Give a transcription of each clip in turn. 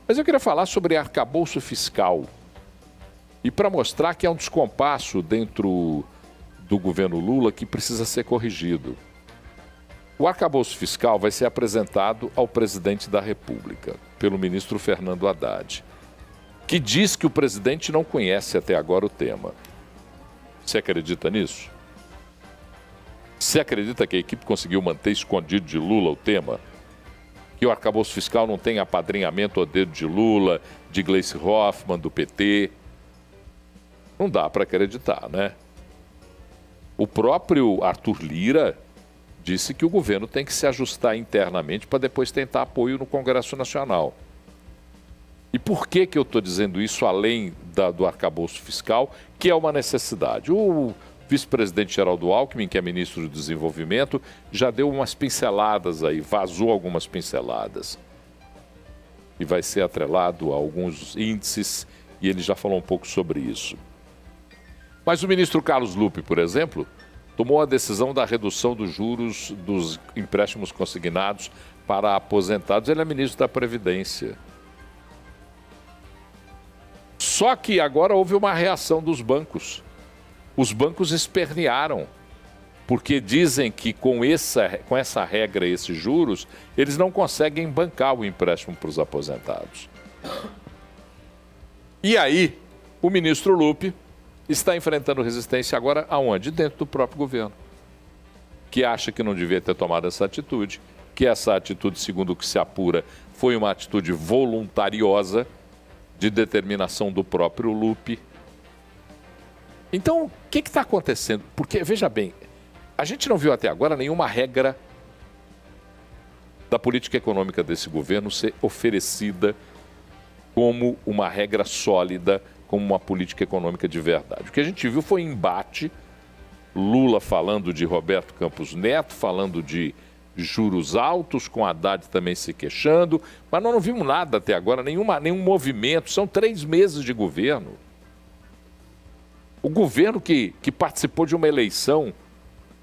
Mas eu queria falar sobre arcabouço fiscal. E para mostrar que há um descompasso dentro do governo Lula que precisa ser corrigido. O arcabouço fiscal vai ser apresentado ao presidente da República, pelo ministro Fernando Haddad, que diz que o presidente não conhece até agora o tema. Você acredita nisso? Você acredita que a equipe conseguiu manter escondido de Lula o tema? Que o arcabouço fiscal não tem apadrinhamento ao dedo de Lula, de Gleice Hoffmann, do PT? Não dá para acreditar, né? O próprio Arthur Lira disse que o governo tem que se ajustar internamente para depois tentar apoio no Congresso Nacional. E por que eu estou dizendo isso além do arcabouço fiscal, que é uma necessidade? O vice-presidente Geraldo Alckmin, que é ministro do Desenvolvimento, já deu umas pinceladas aí, vazou algumas pinceladas. E vai ser atrelado a alguns índices, e ele já falou um pouco sobre isso. Mas o ministro Carlos Lupe, por exemplo, tomou a decisão da redução dos juros dos empréstimos consignados para aposentados. Ele é ministro da Previdência. Só que agora houve uma reação dos bancos. Os bancos espernearam, porque dizem que com essa regra, esses juros, eles não conseguem bancar o empréstimo para os aposentados. E aí, o ministro Lupe está enfrentando resistência agora aonde? Dentro do próprio governo, que acha que não devia ter tomado essa atitude, que essa atitude, segundo o que se apura, foi uma atitude voluntariosa, de determinação do próprio Lupe. Então, o que está acontecendo? Porque, veja bem, a gente não viu até agora nenhuma regra da política econômica desse governo ser oferecida como uma regra sólida, como uma política econômica de verdade. O que a gente viu foi embate, Lula falando de Roberto Campos Neto, falando de juros altos, com Haddad também se queixando, mas nós não vimos nada até agora, nenhum movimento. São 3 meses de governo. O governo que participou de uma eleição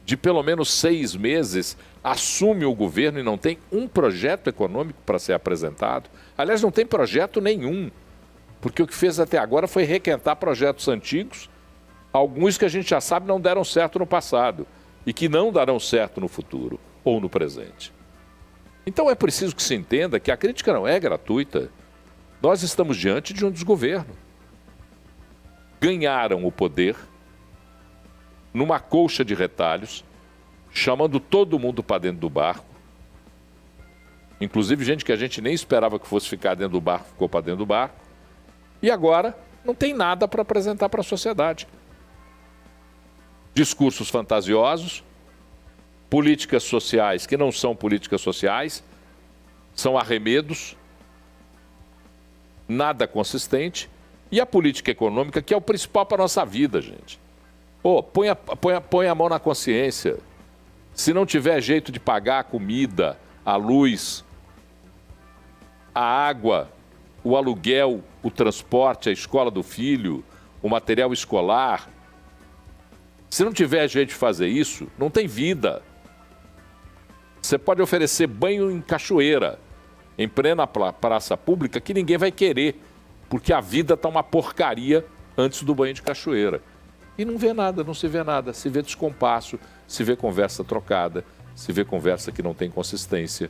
de pelo menos 6 meses assume o governo e não tem um projeto econômico para ser apresentado. Aliás, não tem projeto nenhum, porque o que fez até agora foi requentar projetos antigos, alguns que a gente já sabe não deram certo no passado e que não darão certo no futuro ou no presente. Então é preciso que se entenda que a crítica não é gratuita. Nós estamos diante de um desgoverno. Ganharam o poder numa colcha de retalhos, chamando todo mundo para dentro do barco, inclusive gente que a gente nem esperava que fosse ficar dentro do barco, ficou para dentro do barco, e agora não tem nada para apresentar para a sociedade. Discursos fantasiosos, políticas sociais que não são políticas sociais, são arremedos, nada consistente, e a política econômica, que é o principal para a nossa vida, gente. Põe a mão na consciência. Se não tiver jeito de pagar a comida, a luz, a água, o aluguel, o transporte, a escola do filho, o material escolar, se não tiver jeito de fazer isso, não tem vida. Você pode oferecer banho em cachoeira, em plena praça pública, que ninguém vai querer, porque a vida está uma porcaria antes do banho de cachoeira. E não vê nada, não se vê nada. Se vê descompasso, se vê conversa trocada, se vê conversa que não tem consistência.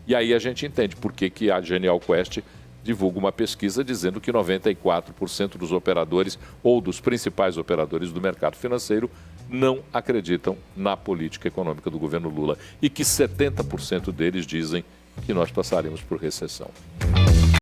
E aí a gente entende por que a Genial Quest divulga uma pesquisa dizendo que 94% dos operadores ou dos principais operadores do mercado financeiro não acreditam na política econômica do governo Lula e que 70% deles dizem que nós passaremos por recessão.